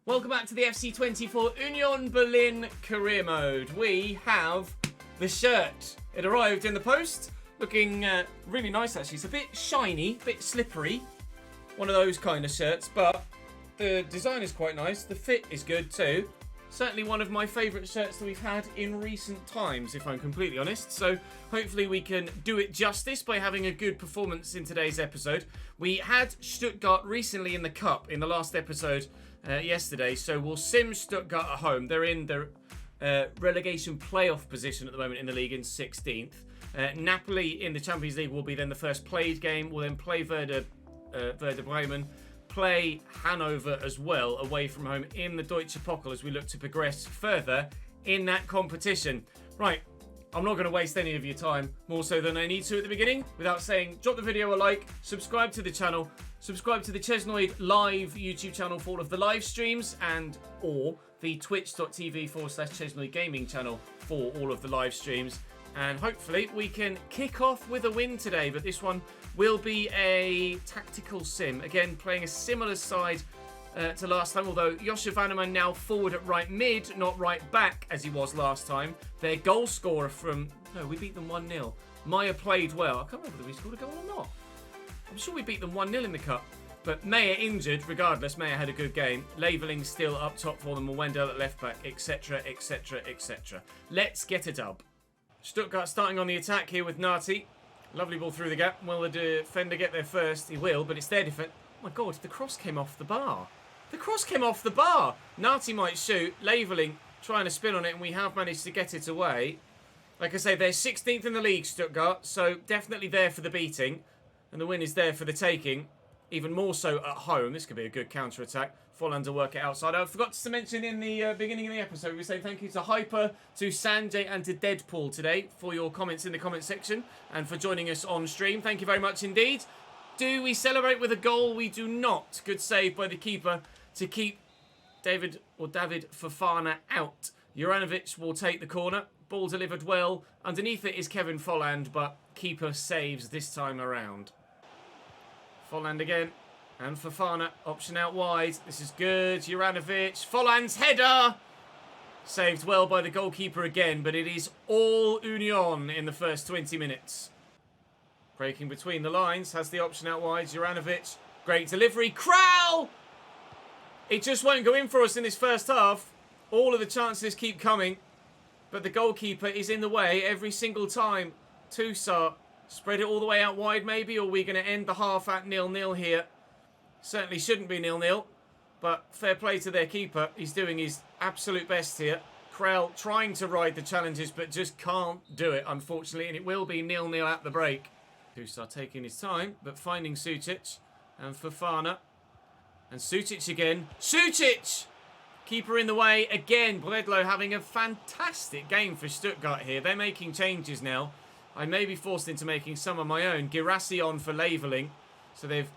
Welcome back to the FC24 Union Berlin Career Mode. We have the shirt. It arrived in the post, looking really nice actually. It's a bit shiny, a bit slippery. One of those kind of shirts, but the design is quite nice. The fit is good too. Certainly one of my favourite shirts that we've had in recent times, if I'm completely honest. So hopefully we can do it justice by having a good performance in today's episode. We had Stuttgart recently in the Cup in the last episode yesterday, so we'll sim Stuttgart at home. They're in the relegation playoff position at the moment in the league in 16th. Napoli in the Champions League will be then the first played game. We'll then play Werder Bremen, play Hanover as well away from home in the Deutsche Pokal as we look to progress further in that competition. Right, I'm not going to waste any of your time more so than I need to at the beginning without saying drop the video a like, subscribe to the channel, subscribe to the Chesnoid live YouTube channel for all of the live streams and or the twitch.tv/ChesnoidGaming channel for all of the live streams. And hopefully we can kick off with a win today, but this one will be a tactical sim. Again, playing a similar side to last time, although Joshua Vanneman now forward at right mid, not right back as he was last time. Their goal scorer from... No, we beat them 1-0. Maya played well. I can't remember whether we scored a goal or not. I'm sure we beat them 1-0 in the Cup. But Maya injured, regardless. Maya had a good game. Labelling still up top for them. Wendell at left back, etc, etc, etc. Let's get a dub. Stuttgart starting on the attack here with Nati. Lovely ball through the gap. Will the defender get there first? He will, but it's their defense. Oh my God, the cross came off the bar. The cross came off the bar. Nati might shoot. Labelling trying to spin on it, and we have managed to get it away. Like I say, they're 16th in the league, Stuttgart, so definitely there for the beating. And the win is there for the taking. Even more so at home. This could be a good counter-attack. Folland to work it outside. I forgot to mention in the beginning of the episode, we say thank you to Hyper, to Sanjay and to Deadpool today for your comments in the comment section and for joining us on stream. Thank you very much indeed. Do we celebrate with a goal? We do not. Good save by the keeper to keep David Fofana out. Juranovic will take the corner. Ball delivered well. Underneath it is Kevin Folland, but keeper saves this time around. Folland again. And Fofana, option out wide. This is good. Juranovic. Folland's header. Saved well by the goalkeeper again, but it is all Union in the first 20 minutes. Breaking between the lines. Has the option out wide. Juranovic. Great delivery. Král! It just won't go in for us in this first half. All of the chances keep coming. But the goalkeeper is in the way every single time. Toussaint. Spread it all the way out wide maybe, or we're going to end the half at 0-0 here. Certainly shouldn't be 0-0, but fair play to their keeper. He's doing his absolute best here. Král trying to ride the challenges, but just can't do it, unfortunately, and it will be 0-0 at the break. Toussaint taking his time, but finding Sucic and Fofana. And Sucic again. Sucic! Keeper in the way again. Bredlo having a fantastic game for Stuttgart here. They're making changes now. I may be forced into making some of my own. Girassi on for labelling. So they're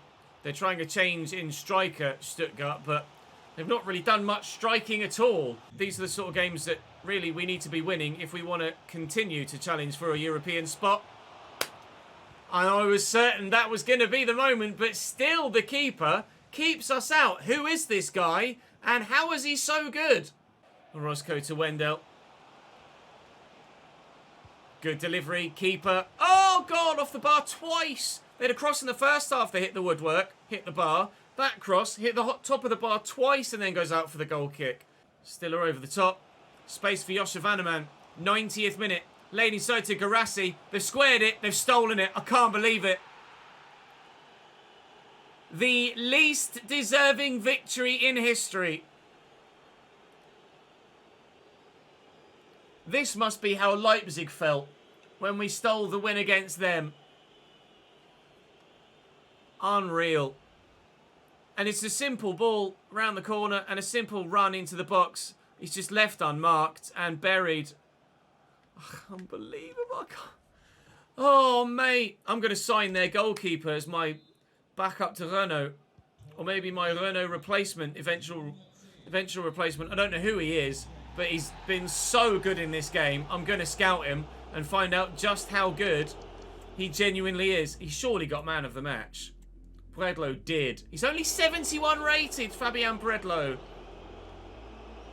trying a change in striker, Stuttgart, but they've not really done much striking at all. These are the sort of games that really we need to be winning if we want to continue to challenge for a European spot. And I was certain that was going to be the moment, but still the keeper keeps us out. Who is this guy? And how is he so good? Orozco to Wendell. Good delivery, keeper. Oh, God, off the bar twice. They had a cross in the first half. They hit the woodwork, hit the bar. That cross hit the top of the bar twice and then goes out for the goal kick. Stiller over the top. Space for Joshua Vanneman. 90th minute. Laid inside to Girassi. They've squared it. They've stolen it. I can't believe it. The least deserving victory in history. This must be how Leipzig felt when we stole the win against them. Unreal. And it's a simple ball round the corner and a simple run into the box. It's just left unmarked and buried. Oh, unbelievable. Oh, mate. I'm going to sign their goalkeeper as my backup to Renault. Or maybe my Renault replacement, eventual replacement. I don't know who he is, but he's been so good in this game. I'm going to scout him and find out just how good he genuinely is. He surely got man of the match. Bredlo did. He's only 71 rated, Fabian Bredlo.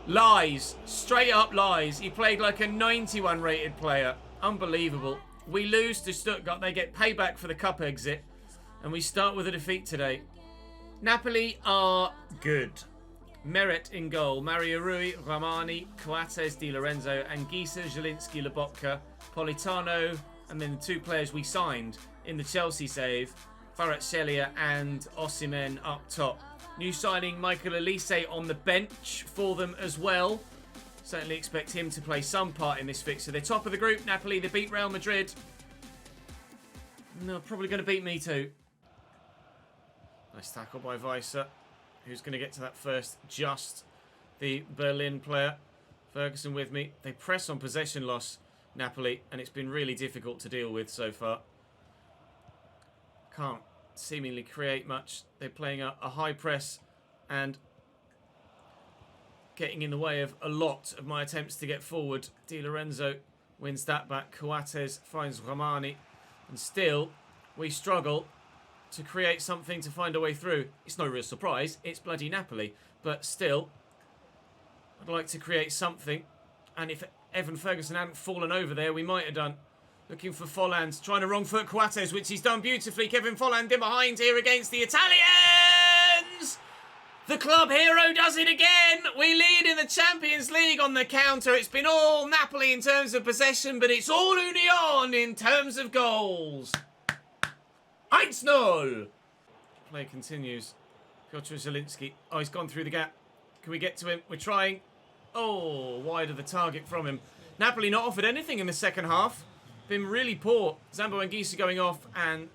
Lies. Straight up lies. He played like a 91 rated player. Unbelievable. We lose to Stuttgart. They get payback for the cup exit. And we start with a defeat today. Napoli are good. Meret in goal. Mario Rui, Ramani, Coates, Di Lorenzo, Anguissa, Zielinski, Lobotka, Politano, and then the two players we signed in the Chelsea save, Kvaratskhelia and Osimhen up top. New signing Michael Elise on the bench for them as well. Certainly expect him to play some part in this fixture. They're top of the group, Napoli. They beat Real Madrid. No, probably going to beat me too. Nice tackle by Weiser. Who's going to get to that first? Just the Berlin player. Ferguson with me. They press on possession loss, Napoli, and it's been really difficult to deal with so far. Can't seemingly create much. They're playing a high press and getting in the way of a lot of my attempts to get forward. Di Lorenzo wins that back. Coates finds Ramani. And still, we struggle to create something to find a way through. It's no real surprise. It's bloody Napoli. But still, I'd like to create something. And if Evan Ferguson hadn't fallen over there, we might have done. Looking for Folland. Trying to wrong foot Coates, which he's done beautifully. Kevin Folland in behind here against the Italians. The club hero does it again. We lead in the Champions League on the counter. It's been all Napoli in terms of possession, but it's all Union in terms of goals. 1-0. Play continues. Piotr Zielinski. Oh, he's gone through the gap. Can we get to him? We're trying. Oh, wide of the target from him. Napoli not offered anything in the second half. Been really poor. Zambo Anguissa going off and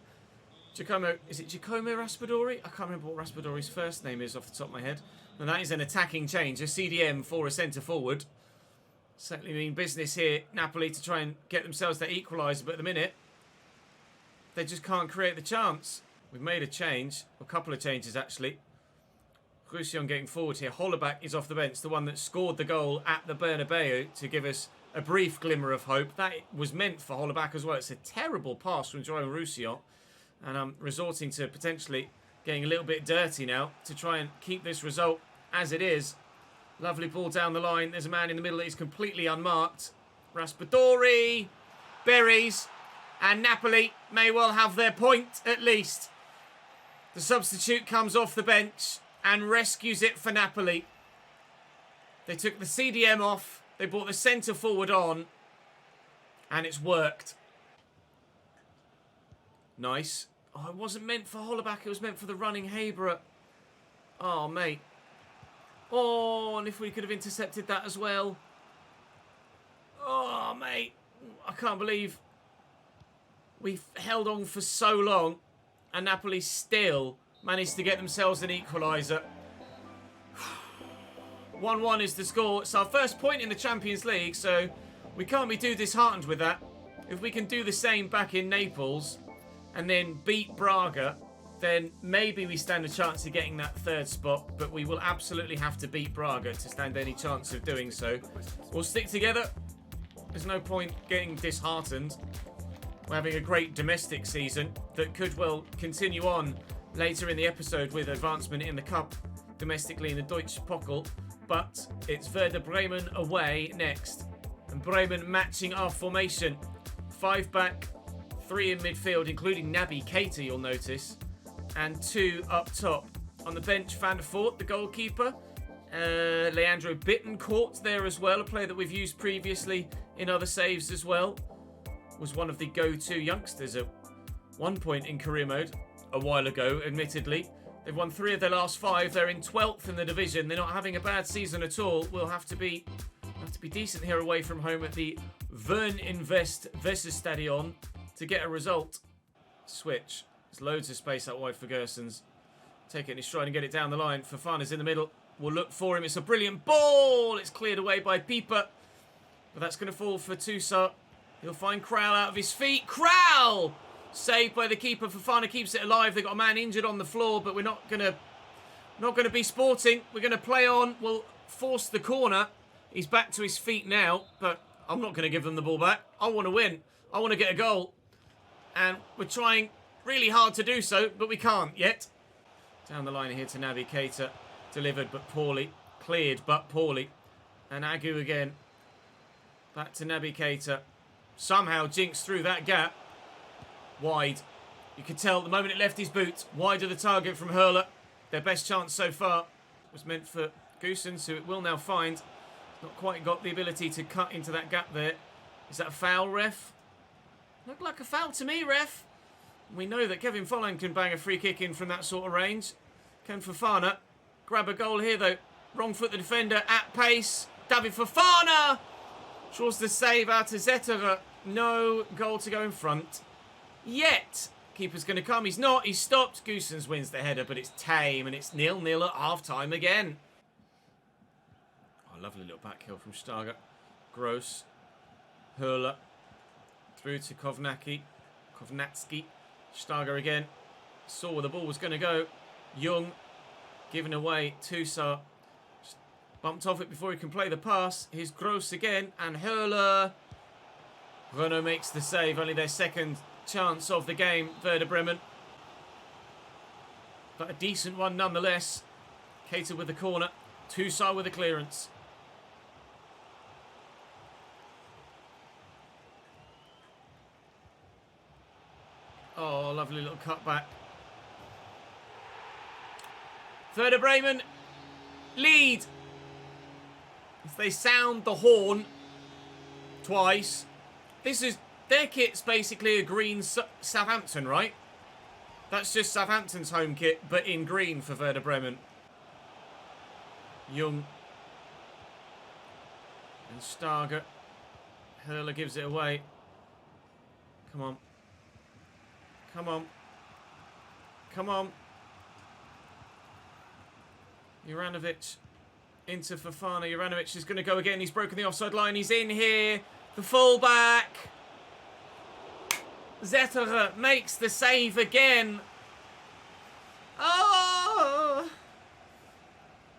Giacomo, is it Giacomo Raspadori? I can't remember what Raspadori's first name is off the top of my head. And that is an attacking change. A CDM for a centre forward. Certainly mean business here. Napoli to try and get themselves that equaliser, but at the minute they just can't create the chance. We've made a change. A couple of changes actually. Roussillon getting forward here. Hollerbach is off the bench. The one that scored the goal at the Bernabeu to give us a brief glimmer of hope. That was meant for Hollerbach as well. It's a terrible pass from João Roussillon. And I'm resorting to potentially getting a little bit dirty now to try and keep this result as it is. Lovely ball down the line. There's a man in the middle that is completely unmarked. Raspadori. Berries. And Napoli may well have their point at least. The substitute comes off the bench and rescues it for Napoli. They took the CDM off. They brought the centre forward on. And it's worked. Nice. Oh, it wasn't meant for Hollerbach. It was meant for the running Haber. Oh, mate. Oh, and if we could have intercepted that as well. Oh, mate. I can't believe we've held on for so long. And Napoli still managed to get themselves an equaliser. 1-1 is the score. It's our first point in the Champions League, so we can't be too disheartened with that. If we can do the same back in Naples and then beat Braga, then maybe we stand a chance of getting that third spot, but we will absolutely have to beat Braga to stand any chance of doing so. We'll stick together. There's no point getting disheartened. We're having a great domestic season that could well continue on later in the episode with advancement in the Cup domestically in the Deutsche Pokal, but it's Werder Bremen away next. And Bremen matching our formation. 5 back, 3 in midfield, including Naby Keita, you'll notice, and 2 up top. On the bench, Van der Voort, the goalkeeper. Leandro Bittencourt there as well, a player that we've used previously in other saves as well. Was one of the go-to youngsters at one point in career mode, a while ago, admittedly. They've won 3 of their last 5. They're in 12th in the division. They're not having a bad season at all. We'll have to be decent here away from home at the Vern Invest Weserstadion to get a result. Switch. There's loads of space out wide for Gersons. Take it in his stride and get it down the line. Fofana's in the middle. We'll look for him. It's a brilliant ball. It's cleared away by Pieper. But that's going to fall for Toussaint. He'll find Kral out of his feet. Kral! Saved by the keeper. Fofana keeps it alive. They've got a man injured on the floor, but we're not going to be sporting. We're going to play on. We'll force the corner. He's back to his feet now, but I'm not going to give them the ball back. I want to win. I want to get a goal. And we're trying really hard to do so, but we can't yet. Down the line here to Naby Keita. Delivered, but poorly. Cleared, but poorly. And Agu again. Back to Naby Keita. Somehow jinxed through that gap. Wide. You could tell the moment it left his boot. Wide of the target from Hurler. Their best chance so far was meant for Goossens, who it will now find. Not quite got the ability to cut into that gap there. Is that a foul, ref? Looked like a foul to me, ref. We know that Kevin Folland can bang a free kick in from that sort of range. Can Fofana grab a goal here, though? Wrong foot the defender at pace. David Fofana draws the save out of Zetterer. No goal to go in front. Yet, keeper's going to come. He's not. He's stopped. Goossens wins the header, but it's tame, and it's 0-0 at half-time again. Oh, lovely little back heel from Starger. Gross. Hurler. Through to Kovnacki. Starger again. Saw where the ball was going to go. Young. Giving away. Toussaint. Bumped off it before he can play the pass. Here's Gross again. And Hurler. Renault makes the save. Only their second chance of the game. Werder Bremen. But a decent one nonetheless. Keita with the corner. Toussaint with the clearance. Oh, lovely little cutback. Werder Bremen lead. If they sound the horn twice. This is... Their kit's basically a green Southampton, right? That's just Southampton's home kit, but in green for Werder Bremen. Young. And Starger. Hurler gives it away. Come on. Come on. Come on. Juranovic into Fofana. Juranovic is going to go again. He's broken the offside line. He's in here. The fullback. Zetterer makes the save again. Oh!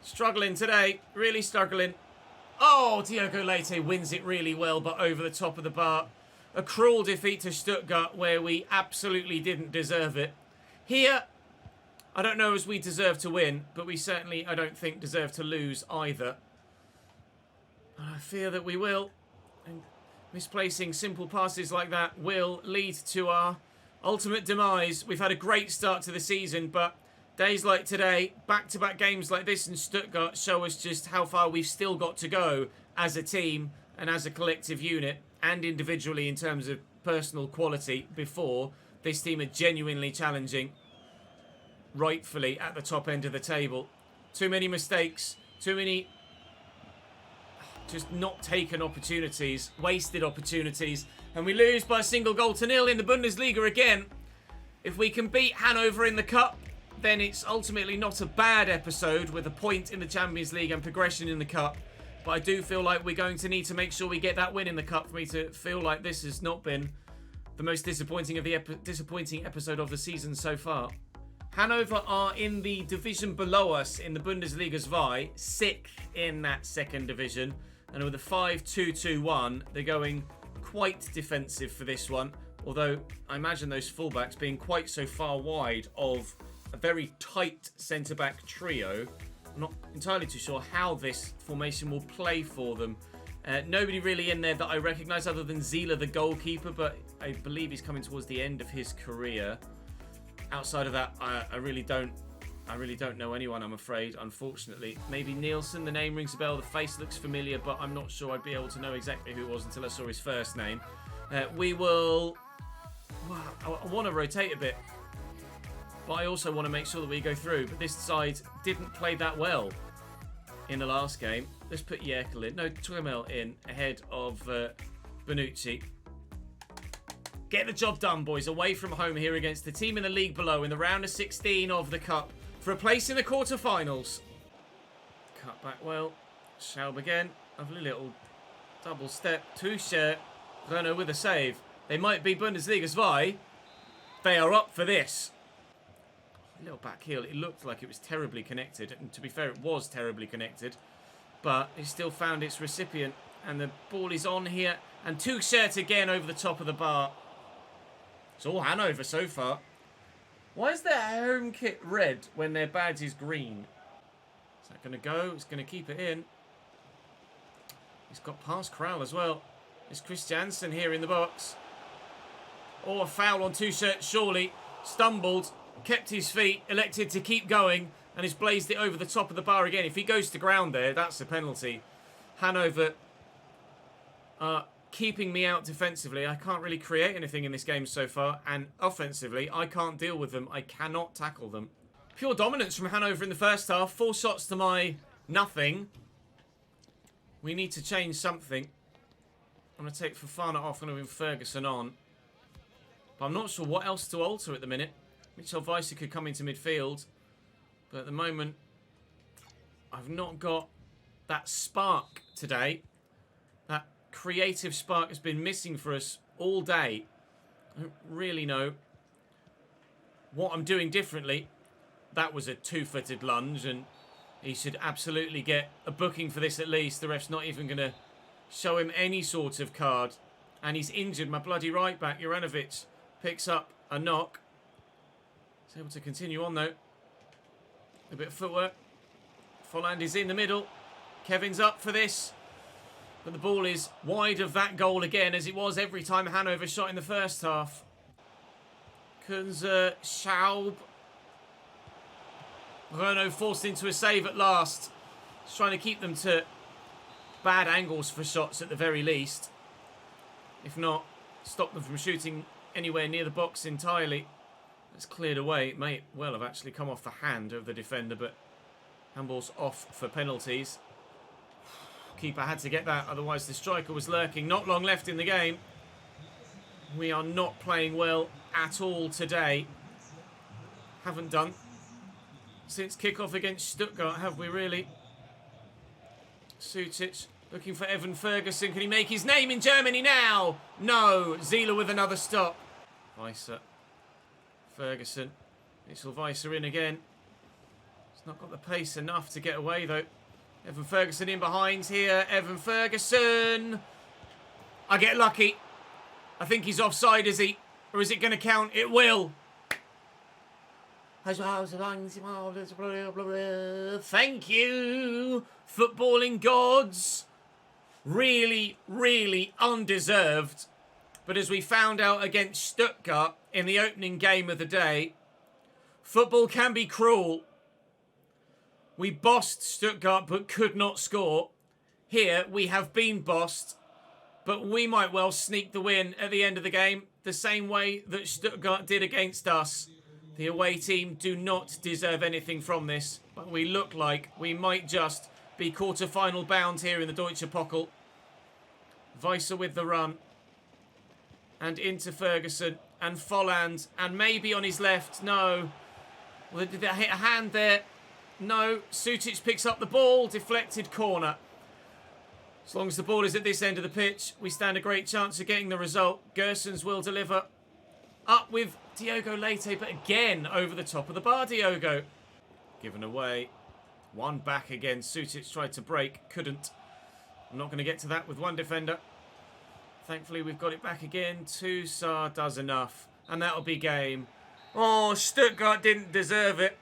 Struggling today. Really struggling. Oh, Diogo Leite wins it really well, but over the top of the bar. A cruel defeat to Stuttgart where we absolutely didn't deserve it. Here, I don't know as we deserve to win, but we certainly, I don't think, deserve to lose either. I fear that we will. And misplacing simple passes like that will lead to our ultimate demise. We've had a great start to the season, but days like today, back-to-back games like this in Stuttgart show us just how far we've still got to go as a team and as a collective unit and individually in terms of personal quality before this team are genuinely challenging rightfully at the top end of the table. Too many mistakes, too many just not taken opportunities, wasted opportunities, and we lose by a single goal to nil in the Bundesliga again. If we can beat Hanover in the Cup, then it's ultimately not a bad episode with a point in the Champions League and progression in the Cup. But I do feel like we're going to need to make sure we get that win in the Cup for me to feel like this has not been the most disappointing episode of the season so far. Hanover are in the division below us in the Bundesliga 2, 6th in that second division. And with a 5-2-2-1, they're going quite defensive for this one. Although I imagine those fullbacks being quite so far wide of a very tight centre-back trio. I'm not entirely too sure how this formation will play for them. Nobody really in there that I recognise other than Zila, the goalkeeper, but I believe he's coming towards the end of his career. Outside of that, I really don't know anyone, I'm afraid, unfortunately. Maybe Nielsen, the name rings a bell, the face looks familiar, but I'm not sure I'd be able to know exactly who it was until I saw his first name. We will... Wow, I want to rotate a bit. But I also want to make sure that we go through. But this side didn't play that well in the last game. Let's put Yerkel in. No, Tuemel in ahead of Bonucci. Get the job done, boys. Away from home here against the team in the league below in the round of 16 of the Cup for a place in the quarterfinals. Cut back well. Schaub again. Lovely little double step. Touche. Renault with a save. They might be Bundesliga 2. They are up for this. A little back heel. It looked like it was terribly connected. And to be fair, it was terribly connected. But it still found its recipient. And the ball is on here. And Touche again over the top of the bar. It's all Hanover so far. Why is their home kit red when their badge is green? Is that going to go? It's going to keep it in. He's got past Kral as well. It's Christiansen here in the box. Oh, a foul on Tuchel, surely. Stumbled, kept his feet, elected to keep going, and has blazed it over the top of the bar again. If he goes to ground there, that's a penalty. Hanover keeping me out defensively. I can't really create anything in this game so far, and offensively, I can't deal with them. I cannot tackle them. Pure dominance from Hanover in the first half. 4 shots to my nothing. We need to change something. I'm going to take Fofana off. I'm going to move Ferguson on. But I'm not sure what else to alter at the minute. Mitchell Weiser could come into midfield. But at the moment, I've not got that spark today. That creative spark has been missing for us all day. I don't really know what I'm doing differently. That was a 2-footed lunge, and he should absolutely get a booking for this at least. The ref's not even going to show him any sort of card. And he's injured. My bloody right back, Juranovic, picks up a knock. He's able to continue on though. A bit of footwork. Folland is in the middle. Kevin's up for this. But the ball is wide of that goal again, as it was every time Hanover shot in the first half. Kunze, Schaub. Renault forced into a save at last. He's trying to keep them to bad angles for shots at the very least. If not, stop them from shooting anywhere near the box entirely. It's cleared away. It may well have actually come off the hand of the defender, but handball's off for penalties. Keeper had to get that, otherwise the striker was lurking. Not long left in the game. We are not playing well at all today. Haven't done since kickoff against Stuttgart, have we really? Sutic looking for Evan Ferguson. Can he make his name in Germany now? No. Zieler with another stop. Weiser. Ferguson. Mitchell Weiser in again. He's not got the pace enough to get away though. Evan Ferguson in behind here. Evan Ferguson. I get lucky. I think he's offside, is he? Or is it going to count? It will. Thank you, footballing gods. Really, really undeserved. But as we found out against Stuttgart in the opening game of the day, football can be cruel. We bossed Stuttgart but could not score. Here we have been bossed, but we might well sneak the win at the end of the game, the same way that Stuttgart did against us. The away team do not deserve anything from this, but we look like we might just be quarter-final bound here in the Deutsche Pokal. Weiser with the run. And into Ferguson. And Folland. And maybe on his left. No. Well, did they hit a hand there? No. Sutic picks up the ball. Deflected corner. As long as the ball is at this end of the pitch, we stand a great chance of getting the result. Gersons will deliver. Up with Diogo Leite, but again over the top of the bar, Diogo. Given away. One back again. Sutic tried to break. Couldn't. I'm not going to get to that with one defender. Thankfully, we've got it back again. Toussaint does enough. And that'll be game. Oh, Stuttgart didn't deserve it.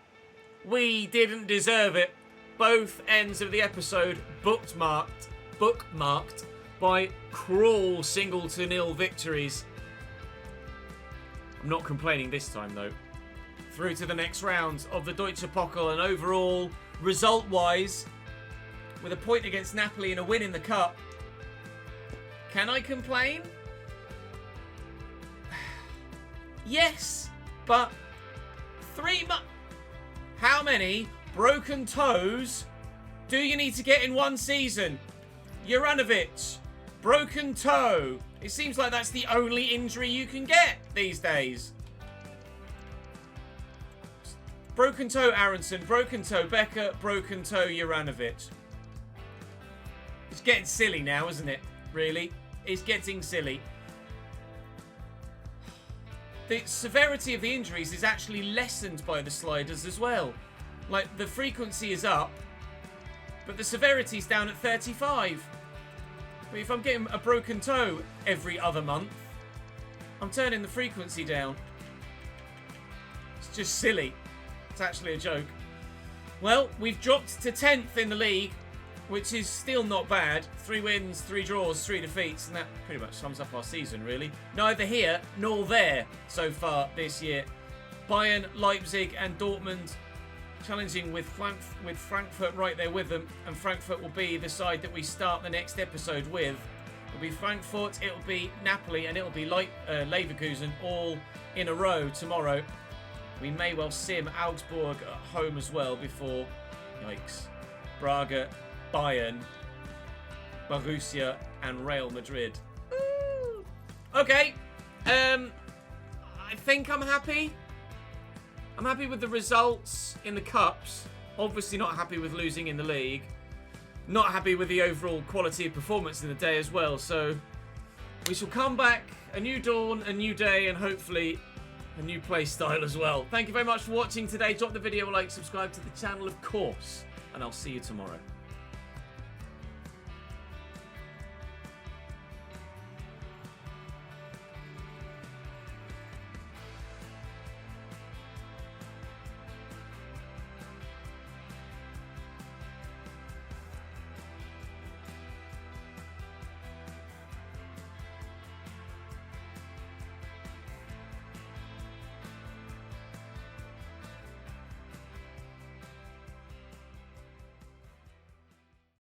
We didn't deserve it. Both ends of the episode bookmarked by cruel 0-0 victories. I'm not complaining this time, though. Through to the next round of the Deutsche Pokal, and overall, result-wise, with a point against Napoli and a win in the Cup, can I complain? Yes, but 3 months. How many broken toes do you need to get in one season? Juranovic, broken toe. It seems like that's the only injury you can get these days. Broken toe Aronson, broken toe Becker, broken toe Juranovic. It's getting silly now, isn't it? Really? It's getting silly. The severity of the injuries is actually lessened by the sliders as well. Like, the frequency is up, but the severity is down at 35. But if I'm getting a broken toe every other month, I'm turning the frequency down. It's just silly. It's actually a joke. Well, we've dropped to 10th in the league. which is still not bad. 3 wins, 3 draws, 3 defeats, and that pretty much sums up our season, really. Neither here nor there so far this year. Bayern, Leipzig, and Dortmund challenging with Frankfurt right there with them, and Frankfurt will be the side that we start the next episode with. It'll be Frankfurt, it'll be Napoli, and it'll be Leverkusen all in a row tomorrow. We may well sim Augsburg at home as well before, yikes, Braga, Bayern, Borussia, and Real Madrid. Ooh. Okay, I think I'm happy. I'm happy with the results in the cups. Obviously not happy with losing in the league. Not happy with the overall quality of performance in the day as well. So we shall come back, a new dawn, a new day, and hopefully a new play style as well. Thank you very much for watching today. Drop the video a like, subscribe to the channel, of course, and I'll see you tomorrow.